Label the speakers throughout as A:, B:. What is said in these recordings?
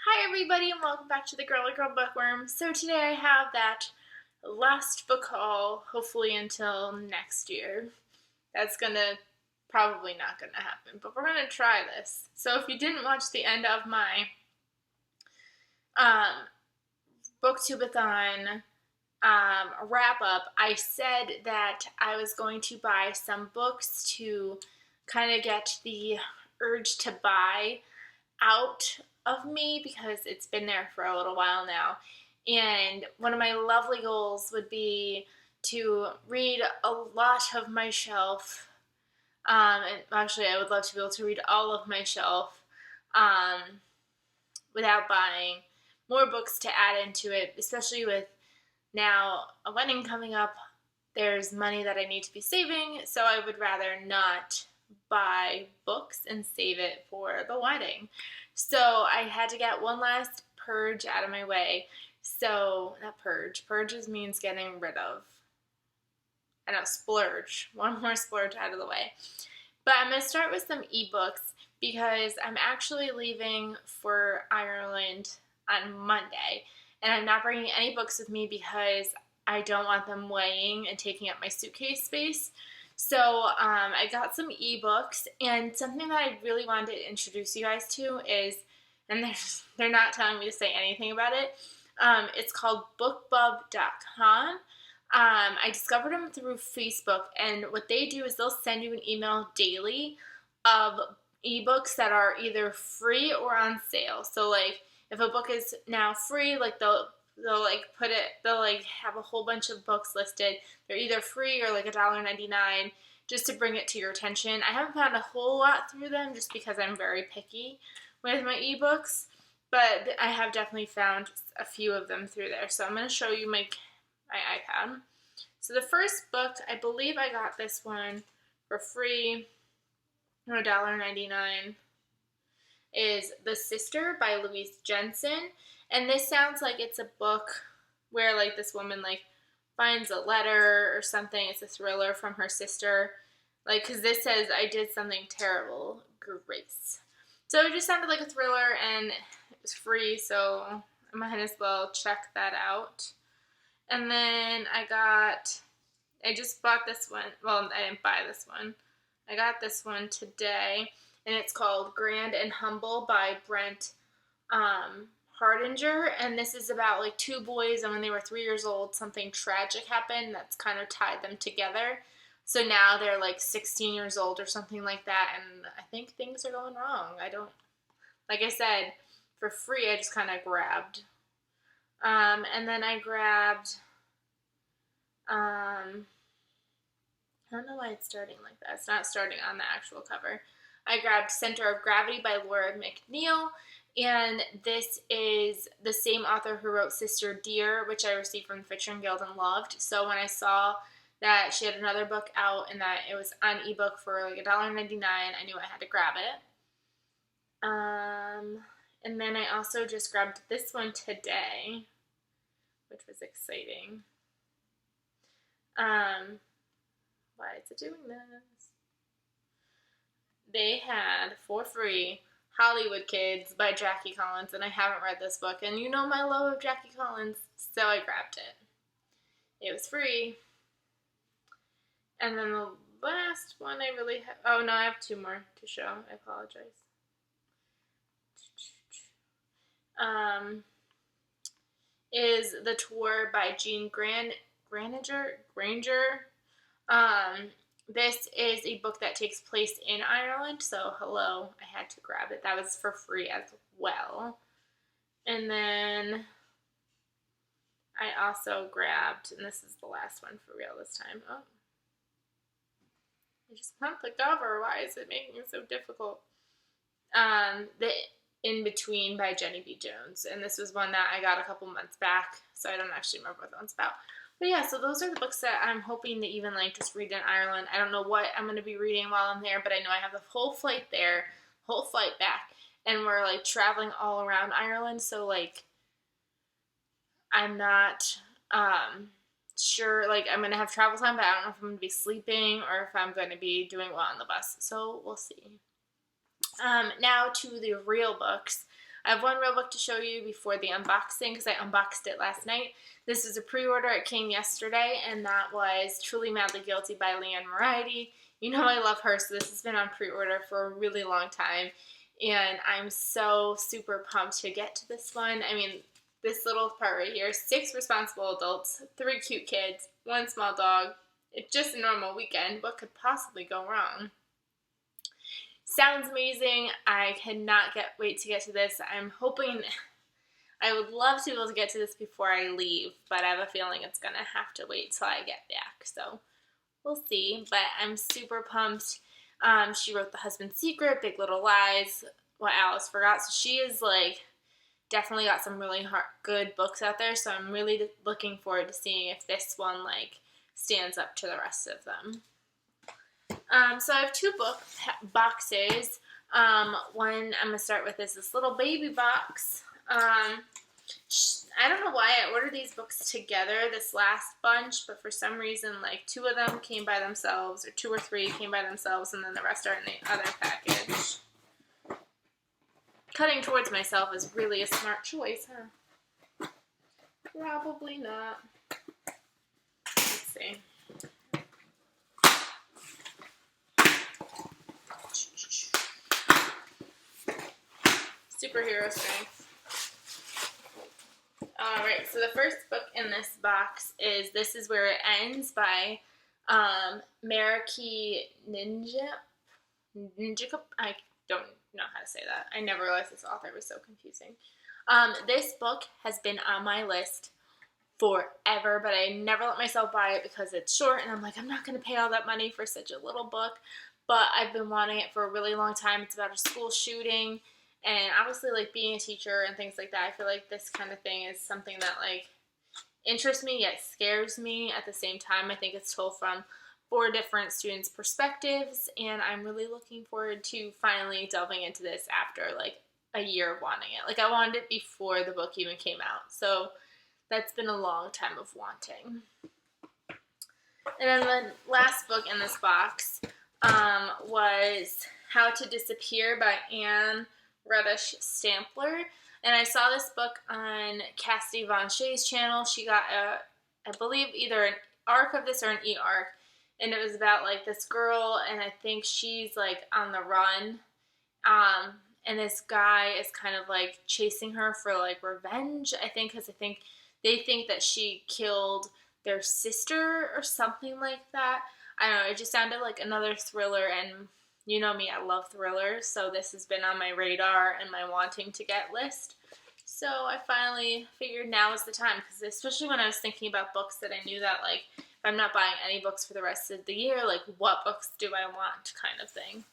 A: Hi everybody and welcome back to the Girly Girl Bookworm. So today I have that last book haul, hopefully until next year. That's probably not gonna happen, but we're gonna try this. So if you didn't watch the end of my um, booktubeathon wrap up, I said that I was going to buy some books to kind of get the urge to buy out of me because it's been there for a little while now. And one of my lovely goals would be to read a lot of my shelf. And actually, I would love to be able to read all of my shelf without buying more books to add into it, especially with now a wedding coming up. There's money that I need to be saving, so I would rather not buy books and save it for the wedding. So I had to get one last purge out of my way. So, not purge. Purges means getting rid of. I know, splurge. One more splurge out of the way. But I'm going to start with some ebooks because I'm actually leaving for Ireland on Monday. And I'm not bringing any books with me because I don't want them weighing and taking up my suitcase space. So I got some ebooks, and something that I really wanted to introduce you guys to is, and they're not telling me to say anything about it, it's called bookbub.com. I discovered them through Facebook, and what they do is they'll send you an email daily of ebooks that are either free or on sale. So like if a book is now free, like they'll have a whole bunch of books listed. They're either free or like $1.99 just to bring it to your attention. I haven't found a whole lot through them just because I'm very picky with my ebooks, but I have definitely found a few of them through there. So I'm going to show you my iPad. So the first book, I believe I got this one for free, $1.99, is The Sister by Louise Jensen. And this sounds like it's a book where like this woman like finds a letter or something. It's a thriller from her sister. Like, because this says, I did something terrible, Grace. So it just sounded like a thriller and it was free, so I might as well check that out. And then I just bought this one. Well, I didn't buy this one. I got this one today, and it's called Grand and Humble by Brent Hardinger, and this is about like two boys, and when they were 3 years old, something tragic happened that's kind of tied them together. So now they're like 16 years old or something like that, and I think things are going wrong. Like I said, for free, I just kind of grabbed. And then I grabbed, I don't know why it's starting like that. It's not starting on the actual cover. I grabbed Center of Gravity by Laura McNeil, and this is the same author who wrote Sister Dear, which I received from the Fiction Guild and loved. So when I saw that she had another book out and that it was on ebook for like $1.99, I knew I had to grab it. And then I also just grabbed this one today, which was exciting. Why is it doing this? They had, for free, Hollywood Kids by Jackie Collins, and I haven't read this book, and you know my love of Jackie Collins, so I grabbed it. It was free. And then the last one I really have, oh no, I have two more to show, I apologize. Is The Tour by Jean Granger. This is a book that takes place in Ireland, so hello, I had to grab it. That was for free as well. And then I also grabbed, and this is the last one for real this time. Oh, I just want the cover. Why is it making it so difficult? The In Between by Jenny B. Jones, and this was one that I got a couple months back, so I don't actually remember what that one's about. But yeah, so those are the books that I'm hoping to even like just read in Ireland. I don't know what I'm going to be reading while I'm there, but I know I have the whole flight there, whole flight back, and we're like traveling all around Ireland, so like I'm not sure, like I'm going to have travel time, but I don't know if I'm going to be sleeping or if I'm going to be doing well on the bus, so we'll see. Now to the real books. I have one real book to show you before the unboxing because I unboxed it last night. This is a pre-order. It came yesterday, and that was Truly Madly Guilty by Leanne Moriarty. You know I love her, so this has been on pre-order for a really long time, and I'm so super pumped to get to this one. I mean, this little part right here, 6 responsible adults, 3 cute kids, 1 small dog. It's just a normal weekend. What could possibly go wrong? Sounds amazing. I cannot wait to get to this. I'm hoping, I would love to be able to get to this before I leave, but I have a feeling it's going to have to wait till I get back. So we'll see, but I'm super pumped. She wrote The Husband's Secret, Big Little Lies, What Alice Forgot. So she is like definitely got some really good books out there. So I'm really looking forward to seeing if this one like stands up to the rest of them. So I have 2 book boxes. One I'm going to start with is this little baby box. I don't know why I ordered these books together, this last bunch, but for some reason, like 2 of them came by themselves, or 2 or 3 came by themselves, and then the rest are in the other package. Cutting towards myself is really a smart choice, huh? Probably not. Let's see. Superhero strength. Alright, so the first book in this box is This Is Where It Ends by Mariki Ninjikup. I don't know how to say that. I never realized this author was so confusing. This book has been on my list forever, but I never let myself buy it because it's short, and I'm like, I'm not going to pay all that money for such a little book, but I've been wanting it for a really long time. It's about a school shooting, and obviously, like, being a teacher and things like that, I feel like this kind of thing is something that, like, interests me yet scares me at the same time. I think it's told from 4 different students' perspectives, and I'm really looking forward to finally delving into this after, like, a year of wanting it. Like, I wanted it before the book even came out, so that's been a long time of wanting. And then the last book in this box was How to Disappear by Anne Reddish Stampler, and I saw this book on Cassidy Von Shea's channel. She got I believe either an arc of this or an e-arc, and it was about like this girl, and I think she's like on the run, and this guy is kind of like chasing her for like revenge, I think, because I think they think that she killed their sister or something like that. I don't know, it just sounded like another thriller, and you know me, I love thrillers, so this has been on my radar and my wanting to get list. So I finally figured now is the time, because especially when I was thinking about books that I knew that, like, if I'm not buying any books for the rest of the year, like, what books do I want kind of thing.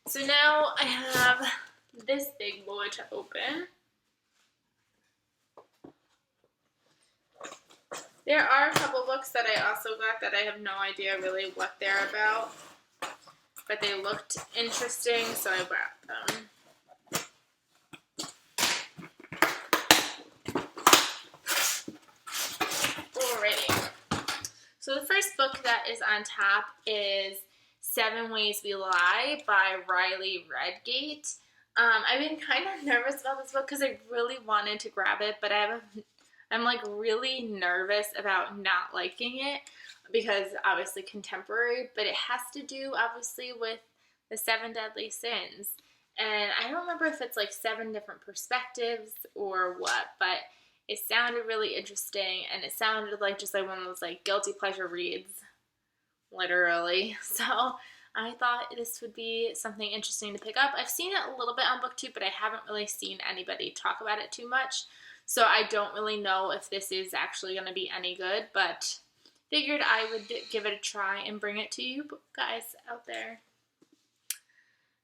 A: So now I have this big boy to open. There are a couple books that I also got that I have no idea really what they're about, but they looked interesting, so I grabbed them. Alrighty. So the first book that is on top is 7 Ways We Lie by Riley Redgate. I've been kind of nervous about this book because I really wanted to grab it, but I'm like really nervous about not liking it because obviously contemporary, but it has to do obviously with the 7 deadly sins. And I don't remember if it's like 7 different perspectives or what, but it sounded really interesting, and it sounded like just like one of those like guilty pleasure reads, literally. So I thought this would be something interesting to pick up. I've seen it a little bit on BookTube, but I haven't really seen anybody talk about it too much. So I don't really know if this is actually going to be any good, but figured I would give it a try and bring it to you guys out there.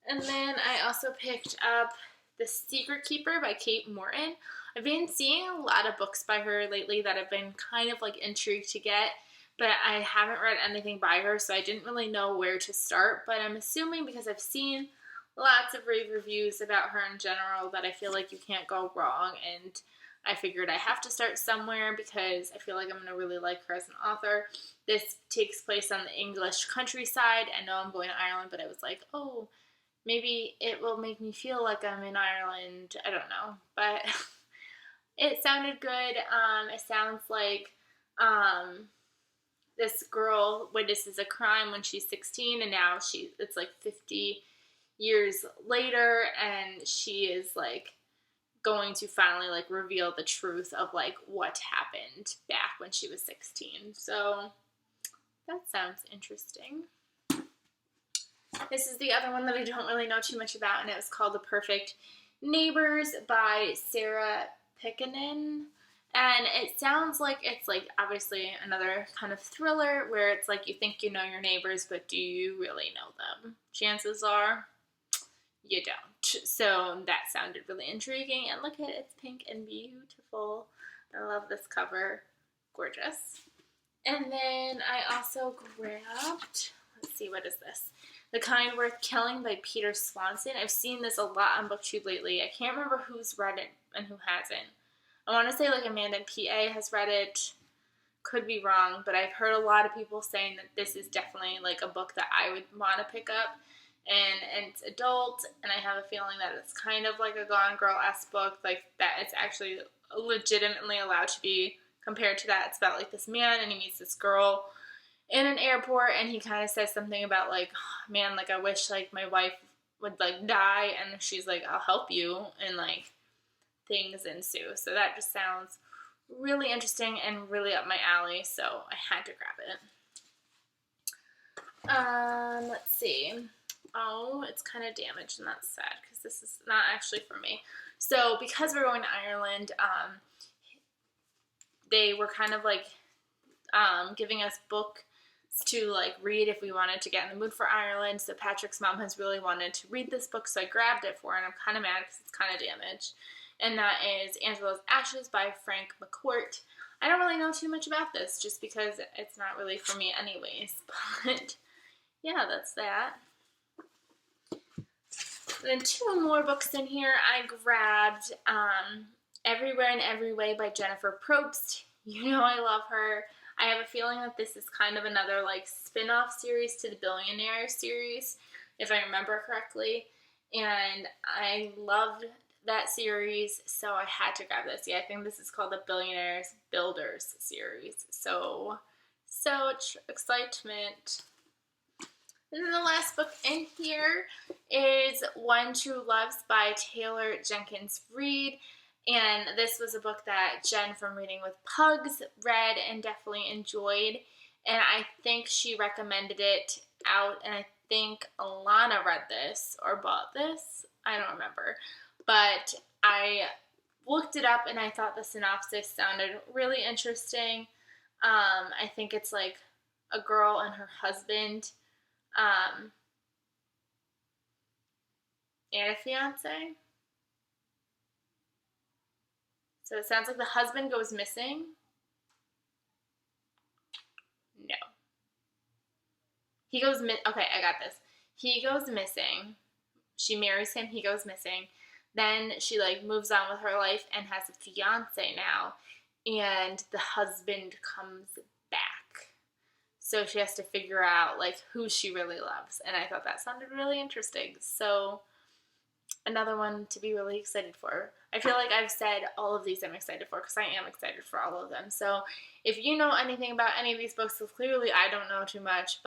A: And then I also picked up The Secret Keeper by Kate Morton. I've been seeing a lot of books by her lately that I've been kind of like intrigued to get, but I haven't read anything by her, so I didn't really know where to start. But I'm assuming because I've seen lots of rave reviews about her in general that I feel like you can't go wrong, and I figured I have to start somewhere because I feel like I'm going to really like her as an author. This takes place on the English countryside. I know I'm going to Ireland, but I was like, oh, maybe it will make me feel like I'm in Ireland. I don't know, but it sounded good. It sounds like this girl witnesses a crime when she's 16, and now it's like 50 years later, and she is like going to finally like reveal the truth of like what happened back when she was 16. So that sounds interesting. This is the other one that I don't really know too much about, and it was called The Perfect Neighbors by Sarah Pekkanen. And it sounds like it's like obviously another kind of thriller where it's like you think you know your neighbors, but do you really know them? Chances are you don't. So that sounded really intriguing. And look at it, it's pink and beautiful. I love this cover. Gorgeous. And then I also grabbed, let's see, what is this? The Kind Worth Killing by Peter Swanson. I've seen this a lot on BookTube lately. I can't remember who's read it and who hasn't. I want to say like Amanda and PA has read it. Could be wrong, but I've heard a lot of people saying that this is definitely like a book that I would want to pick up. And it's adult, and I have a feeling that it's kind of like a Gone Girl-esque book, like that it's actually legitimately allowed to be compared to that. It's about like this man, and he meets this girl in an airport, and he kind of says something about like, oh, man, like I wish like my wife would like die, and she's like, I'll help you, and like things ensue. So that just sounds really interesting and really up my alley, so I had to grab it. Let's see. Oh, it's kind of damaged, and that's sad because this is not actually for me. So because we're going to Ireland, they were kind of like giving us books to like read if we wanted to get in the mood for Ireland. So Patrick's mom has really wanted to read this book, so I grabbed it for her, and I'm kind of mad because it's kind of damaged. And that is Angela's Ashes by Frank McCourt. I don't really know too much about this just because it's not really for me anyways. But yeah, that's that. Then two more books in here. I grabbed Everywhere in Every Way by Jennifer Probst. You know I love her. I have a feeling that this is kind of another like spin-off series to the Billionaire series, if I remember correctly. And I loved that series, so I had to grab this. Yeah, I think this is called the Billionaires Builders series. So much excitement. And then the last book in here is One True Loves by Taylor Jenkins Reid. And this was a book that Jen from Reading with Pugs read and definitely enjoyed. And I think she recommended it out, and I think Alana read this or bought this. I don't remember. But I looked it up, and I thought the synopsis sounded really interesting. I think it's like a girl and her husband and a fiance. So it sounds like the husband goes missing. No. Okay, I got this. He goes missing. She marries him. He goes missing. Then she like moves on with her life and has a fiance now. And the husband comes back. So she has to figure out like who she really loves. And I thought that sounded really interesting. So another one to be really excited for. I feel like I've said all of these I'm excited for because I am excited for all of them. So if you know anything about any of these books, because clearly I don't know too much,